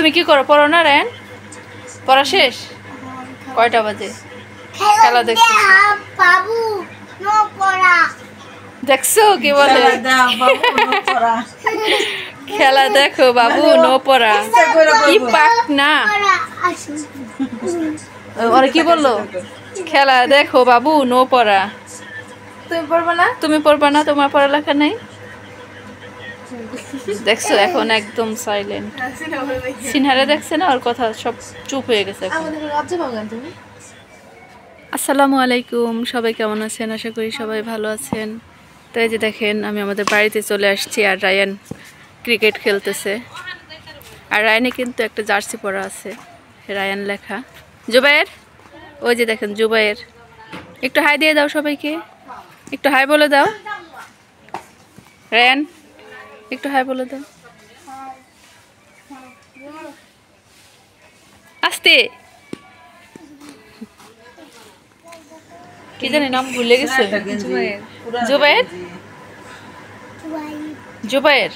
তুমি কি করো, পড়ো না রায়ান? পড়া শেষ? কয়টা বাজে? খেলা দেখছো? দেখছো কি বলে? খেলা দেখো বাবু, নো পড়া। কি পাক না, ওরা কি বললো? খেলা দেখো বাবু, নো পড়া। তুমি পড়বা না? তুমি পড়বা না, তোমার পড়ালেখা নাই। দেখছো এখন একদম সাইলেন্ট। সিনহারে দেখছে না, ওর কথা সব চুপ হয়ে গেছে। আসসালামু আলাইকুম, সবাই কেমন আছেন? আশা করি সবাই ভালো আছেন। তো এই যে দেখেন, আমি আমাদের বাড়িতে চলে আসছি আর রায়ান ক্রিকেট খেলতেছে। আর রায়ানে কিন্তু একটা জার্সি পরা আছে, রায়ান লেখা। জুবাইর, ওই যে দেখেন জুবাইর। একটু হাই দিয়ে দাও সবাইকে, একটু হাই বলে দাও। রায়ান একটু হাই বলে দাও, আস্তে। কি জানি নাম ভুলে গেছে। জুবাইর, জুবাইর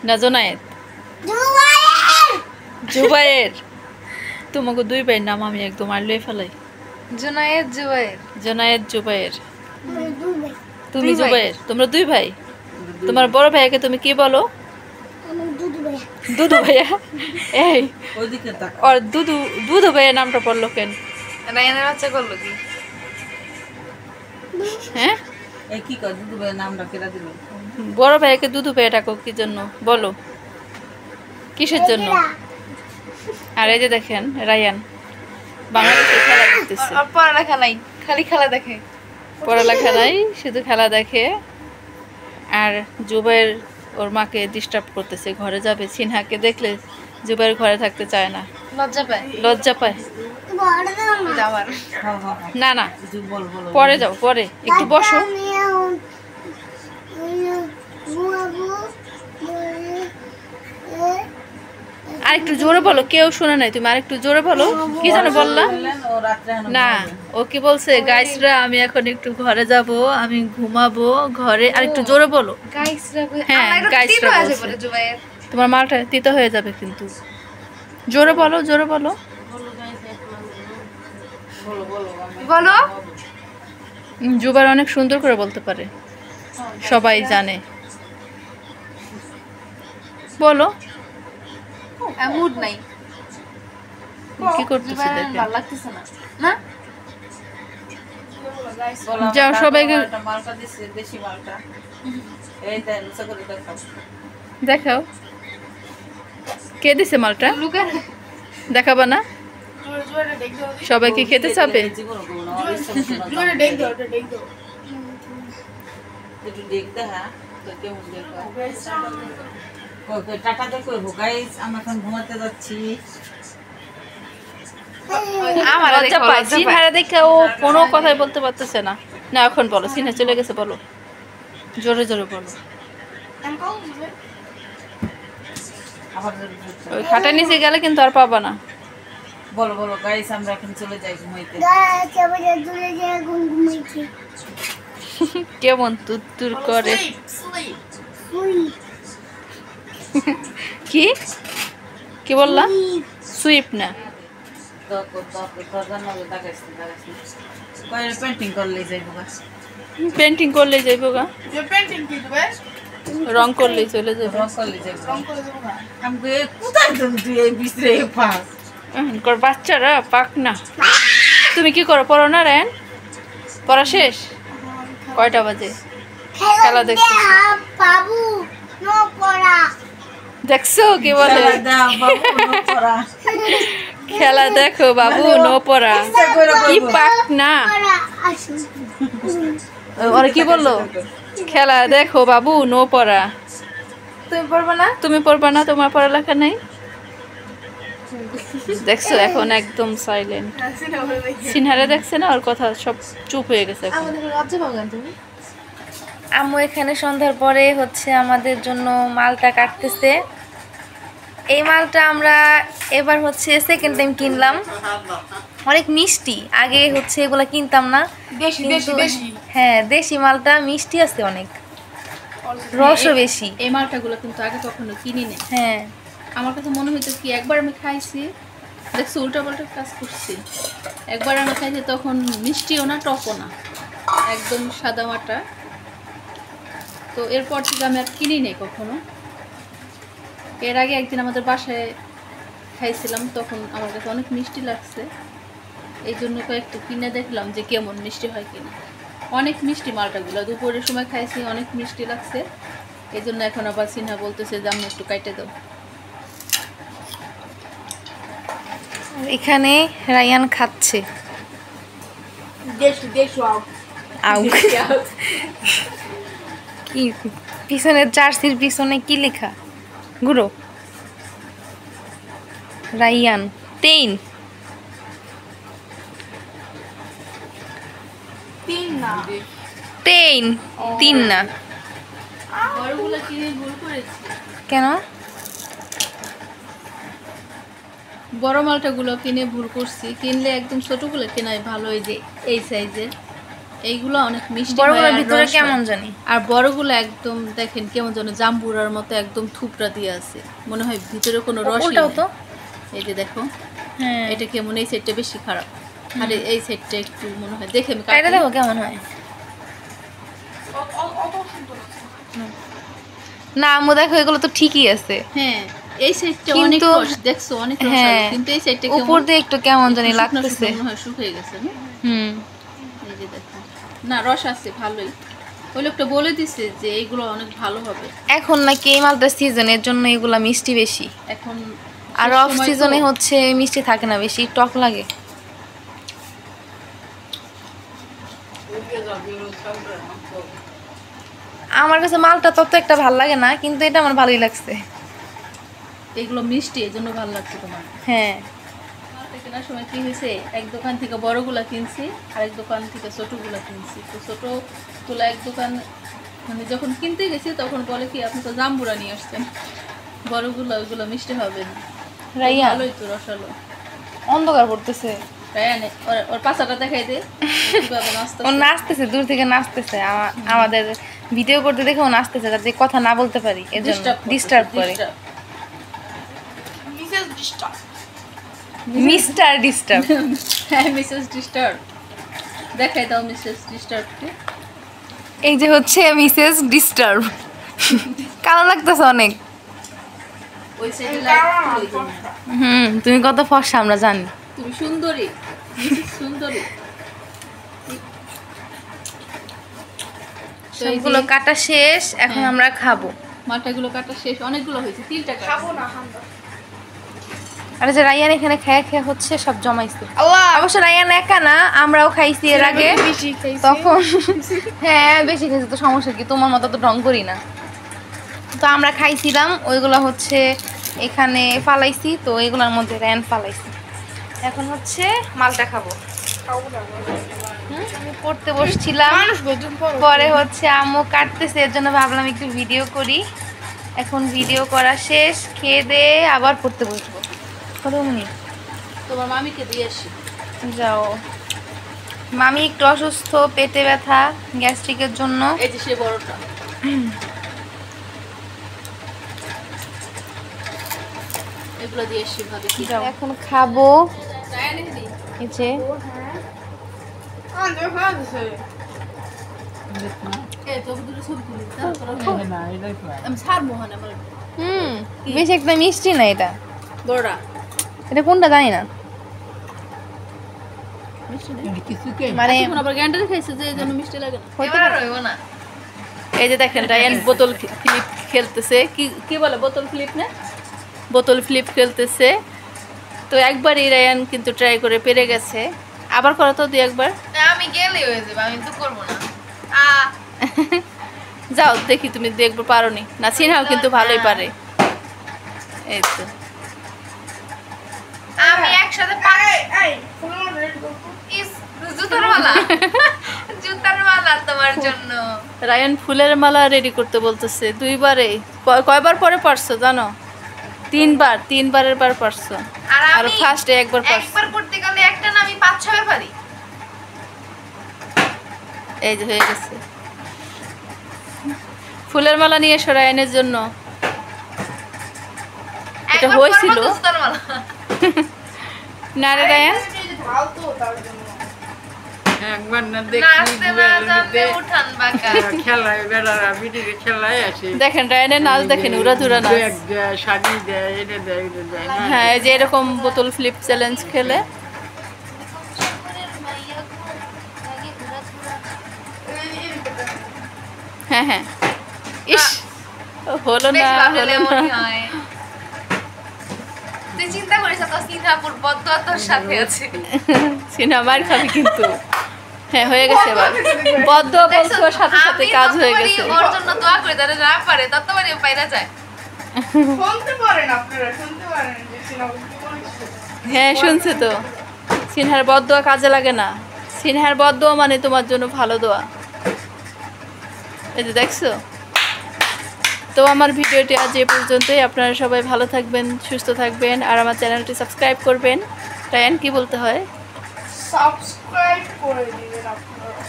না জোনায়েদ? জুবাইর। তোমাকে দুই ভাইয়ের নাম আমি একদম আড়লে ফেলাই। জুনায়েদ জুবাইর। জোনায়েদ জুবাইর। তুমি জুবাইর। তোমরা দুই ভাই। তোমার বড় ভাইয়াকে তুমি কি বলো? দুদু ভাইয়া। এই ওর দুদু, দুদু ভাইয়া নামটা পড়লো কেন? রায়ানের বাচ্চা করলো কি? হ্যাঁ, এই কি কর দুদু ভাইয়ের নামটা কেটে দিল। বড় ভাইয়াকে দুদু ভাইয়া ডাকো কি জন্য বলো, কিসের জন্য? আর এই যে দেখেন রায়ান বাংলাদেশে খেলা দেখতেছে। আর পড়ালেখা নাই, খালি খেলা দেখে। পড়ালেখা নাই, শুধু খেলা দেখে। আর জুবাইর ওর মাকে ডিস্টার্ব করতেছে, ঘরে যাবে। সিনহাকে দেখলে জুবাইর ঘরে থাকতে চায় না, লজ্জা পায়। লজ্জা পায়। যাওয়ার না না, পরে যাও, পরে একটু বসো। আর একটু জোরে বলো, কেউ শুনে নাই। তুমি আর একটু জোরে বলো, কি যেন বললা? না, ও কি বলছে? গাইসরা আমি এখন একটু ঘরে যাব, আমি ঘুমাবো ঘরে। আর একটু জোরে বলো। হ্যাঁ, গাইসরা বলছে। তোমার মালটা তিতা হয়ে যাবে কিন্তু। জোরে বলো, জোরে বলো। বলো। জুবাইর অনেক সুন্দর করে বলতে পারে, সবাই জানে। বলো। মুড নাই, কি করতেছে দেখে? ভালো লাগতেছে না। না যাও সবাইকে মালটা দিছে, দেশি মালটা। এই দেন সকলে দেখাও। দেখাও, কে দিছে মালটা? লুকার দেখাবা না? সবাইকে খেতে চাবে। একটু দেখতে। হ্যাঁ, কেমন দেখো। টাটা দেখো গাইস, আমরা এখন ঘুমাতে যাচ্ছি। আমার লজ্জা পায়, সিনহারে দেখে ও কোনো কথাই বলতে পারতেছে না। না এখন বলো, সিনহা চলে গেছে, বলো জোরে জোরে বলো। ওই খাটের নিচে গেলে কিন্তু আর পাবা না। বলো বলো গাইস, আমরা এখন চলে যাই ঘুমাইতে। কেমন তুর করে। কি কি বললা? সুইপ না, পেন্টিং করলে যাইব। পেন্টিং করলে যাইবো গা, রং করলেই চলে যাবে। রং করলে যাইব। আমাকে কোথায় তুই এই বিছরে পাস এখনকার বাচ্চারা পাক না। তুমি কি করো, পড়ো না রায়ান? পড়া শেষ? কয়টা বাজে? খেলা দেখছো? দেখছো কি বলে? খেলা দেখো বাবু, নো পড়া। কি পাক না, ওরা কি বললো? খেলা দেখো বাবু, নো পড়া। তুমি পড়বা না? তুমি পড়বা না, তোমার পড়ালেখা নাই। দেখছো এখন একদম সাইলেন্ট। সিনহারে দেখছে না, ওর কথা সব চুপ হয়ে গেছে। আম্মু এখানে সন্ধ্যার পরে হচ্ছে আমাদের জন্য মালটা কাটতেছে। এই মালটা আমরা এবার হচ্ছে সেকেন্ড টাইম কিনলাম। অনেক মিষ্টি, আগে হচ্ছে এগুলা কিনতাম না। হ্যাঁ, দেশি মালটা মিষ্টি আছে অনেক, রসও বেশি। এই মালটাগুলো কিন্তু আগে কখনো কিনি না। হ্যাঁ, আমার কাছে মনে হইতো কি একবার আমি খাইছি, দেখছি উল্টাপাল্টা কাজ করছি। একবার আমি খাইছি তখন মিষ্টিও না টকও না, একদম সাদা মাটা। তো এরপর থেকে আমি আর কিনি নেই কখনো। এর আগে একদিন আমাদের বাসায় খাইছিলাম, তখন আমার কাছে অনেক মিষ্টি লাগছে, এই জন্য কয়েকটা কিনে দেখলাম যে কেমন মিষ্টি হয় কিনা। অনেক মিষ্টি মালটাগুলো, দুপুরের সময় খাইছি, অনেক মিষ্টি লাগছে। এই জন্য এখন আবার সিনহা বলতেছে যে আমি একটু কাইটে দাও। এখানে রায়ান খাচ্ছে। আউ কি পিছনের জার্সির পিছনে কি লেখা? গুরু রায়ান 10 3 না বড়গুলো কিনে ভুল করেছি। কেন? বড় মালটাগুলো কিনে ভুল করছি, কিনলে একদম ছোটগুলো কেনাই ভালো। এই যে এই সাইজের এইগুলো অনেক মিষ্টি হয়, বড়গুলোর আর ভিতরে রস কেমন হয়। জানি। আর বড়গুলো একদম দেখেন কেমন যেন জাম্বুরার মতো একদম থুপড়া দিয়ে আছে, মনে হয় ভিতরে কোনো রস ওটাও তো। এই যে দেখো, হ্যাঁ এটা কেমন, এই সাইডটা বেশি খারাপ, আর এই সাইডটা একটু মনে হয় দেখে আমি এটা দেখো কেমন হয়। না আম্মু দেখো এগুলো তো ঠিকই আছে। হ্যাঁ এই সাইডটা অনেক কিন্তু- রস, দেখছো অনেক রস হ্যাঁ, আছে, কিন্তু এই সাইডটা উপর দিয়ে একটু কেমন জানি শুকনো লাগতেছে। শুকনো মনে হয় শুকিয়ে গেছে না? হুম এই যে দেখো, না রস আছে ভালোই। ওই লোকটা বলে দিছে যে এইগুলো অনেক ভালো হবে। এখন নাকি এই মালটার সিজনের জন্য এগুলা মিষ্টি বেশি, এখন আর শেষ অফ সময় তো। সিজনে হচ্ছে মিষ্টি থাকে না, বেশি টক লাগে। আমার কাছে মালটা তত একটা ভাল লাগে না, কিন্তু এটা আমার ভালোই লাগছে। এগুলো মিষ্টি, এই জন্য ভালো লাগছে তোমার। হ্যাঁ মালটা কেনার সময় কি হয়েছে, এক দোকান থেকে বড়গুলা কিনছি, আর এক দোকান থেকে ছোটগুলা কিনছি। তো ছোটগুলা এক দোকান মানে যখন কিনতে গেছি তখন বলে কি আপনি তো জাম্বুরা নিয়ে আসছেন, বড়গুলো ওইগুলো মিষ্টি হবে না। রাইয়া ভালোই তো রসালো। অন্ধকার পড়তেছে। রায়ানে ওর পাছাটা দেখাই দে কিভাবে নাচতে। ও নাচতেছে, দূর থেকে নাচতেছে। আমাদের ভিডিও করতে দেখে ও নাচতেছে, যাতে কথা না বলতে পারি এজন্য ডিস্টার্ব করে। Mister disturb. হ্যাঁ মিসেস ডিস্টার্ব, দেখাই দাও মিসেস ডিস্টার্বকে। এই যে হচ্ছে মিসেস ডিস্টার্ব। কালো লাগতেছে অনেক। ওই সাইডে লাইট তুমি কত ফর্সা আমরা জানি। তুমি সুন্দরী, মিসেস সুন্দরী। তো এই সবগুলো কাটা শেষ, এখন হ্যাঁ। আমরা খাবো। মালটাগুলো কাটা শেষ, অনেকগুলো হয়েছে, 3টা খাবো না। আর যে রায়ান এখানে খেয়ে খেয়ে হচ্ছে সব জমাইছে। অবশ্য রায়ান একা না, আমরাও খাইছি এর আগে তখন। হ্যাঁ বেশি খাইছি তো সমস্যা কি, তোমার মতো তো ঢং করি না। তো আমরা খাইছিলাম, ওইগুলো হচ্ছে এখানে ফালাইছি, তো এগুলোর মধ্যে রায়ান ফালাইছি। এখন হচ্ছে মালটা খাবো। আমি পড়তে বসছিলাম, পরে হচ্ছে আম্মু কাটতেছে, এর জন্য ভাবলাম একটু ভিডিও করি। এখন ভিডিও করা শেষ, খেয়ে দিয়ে আবার পড়তে বসবো। কত মিনিট? তোমার মামিকে দিয়ে আসি। যাও। মামি একটু অসুস্থ, পেটে ব্যথা, গ্যাস্ট্রিকের জন্য। এই যে সে বড়টা, এগুলো দিয়ে আসি ভাবে কি। যাও, এখন খাবো। এই যে এই তো দুটো ছবি তুলি, তারপর আমি ছাড়বো মানে আমার বেশি একটা মিষ্টি না এটা। বড়টা এটা কোনটা জানি না, মানে এখন আবার গ্যান্ডারি খাইছে যে এই জন্য মিষ্টি লাগে না। হইতে পারে না। এই যে দেখেন রায়ান বোতল ফ্লিপ খেলতেছে, কি বলে বোতল ফ্লিপ না, বোতল ফ্লিপ খেলতেছে। তো একবার এই রায়ান কিন্তু ট্রাই করে পেরে গেছে, আবার করো তো দুই একবার। আমি গেলে হয়ে যাবে, আমি তো করবো না। যাও দেখি তুমি দেখবো পারো নি না। সিনহাও কিন্তু ভালোই পারে। এই তো আমি একসাথে জুতার মালা, জুতার মালা তোমার জন্য। রায়ান ফুলের মালা রেডি করতে বলতেছে দুইবারে। কয়বার পরে পারছো জানো? 3বারের বার পারছো, আর ফার্স্টে একবার পারছো। একবার করতে গেলে একটা না, আমি 5-6 বার পারি। এই যে হয়ে গেছে। ফুলের মালা নিয়ে এসো রায়ানের জন্য। এটা একবার হয়েছিল। পরবো তো জুতার মালা। না রে রায়ান, একবার না নাচতে না জানলে উঠান বাঁকা। খেলায় বেড়ারা ভিডিও খেলায় আসে দেখেন রায়ানের নাচ দেখেন, উড়াধুরা নাচ। ব্যাগ দেয় শাড়ি দেয় এটা দেয় এটা দেয় না হ্যাঁ, এই যে এরকম বোতল ফ্লিপ চ্যালেঞ্জ খেলে। হ্যাঁ হ্যাঁ, ইস হলো বেশ না, ভাবলে হলো এমনই না। হয়। তুই চিন্তা করিস না, তোর সিঙ্গাপুর বদুয়া তোর সাথে আছে। সিনেমার খাবি কিন্তু। হ্যাঁ, হয়ে গেছে এবার। বদ্ধ বলছো সাথে সাথে আমি কাজ হয়ে যতবারই গেছে। ওর জন্য দোয়া করি, তারা না পারে ততবারই ও পাইরা যায়। শুনতে পারেন আপনারা শুনতে পারেন যে সিনেমা হ্যাঁ, শুনছে তো। সিনহার বদদোয়া কাজে লাগে না। সিনহার বদদোয়া মানে তোমার জন্য ভালো দোয়া। এই যে দেখছো। তো আমার ভিডিওটি আজ এ পর্যন্তই। আপনারা সবাই ভালো থাকবেন, সুস্থ থাকবেন, আর আমার চ্যানেলটি সাবস্ক্রাইব করবেন। রায়ান কি বলতে হয়? সাবস্ক্রাইব করে দিবেন আপনারা।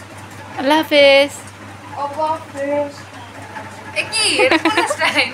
আল্লাহ হাফেজ। আল্লাহ হাফেজ। এ কি? এটা কোন স্টাইল?